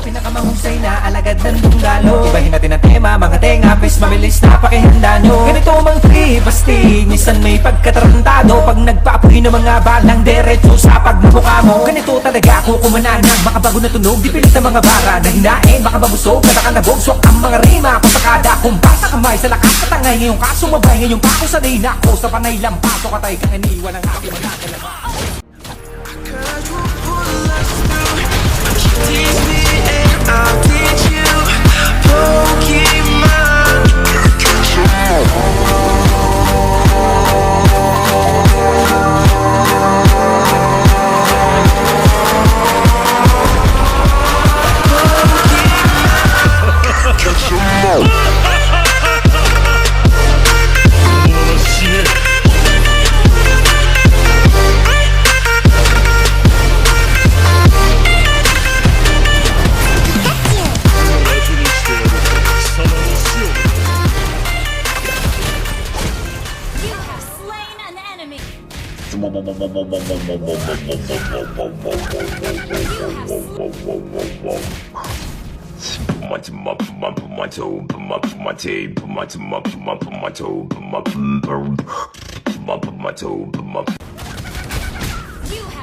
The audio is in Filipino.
Pinakamahusay na alagad ng dunggalo. Ibahin natin ang tema, mga tenga, pes mabilis na pakihanda nyo. Ganito mang tripasti, minsan may pagkatarantado. Pag nagpaapoy ng mga balang derecho sa pagmumukha mo. Ganito talaga ako kumananang makabago na tunog. Di pilit ang mga bara na hinain, baka mabusog, katakanabog. Swak ang mga rima, pasakada, kumpasa kamay sa lakas katangay. Ngayong kaso mabay, ngayong kako sanay na ako sa panay lampaso. Katay kang iniwan ang aking mga kalama. Teach me and I'll teach you Pokemon. You have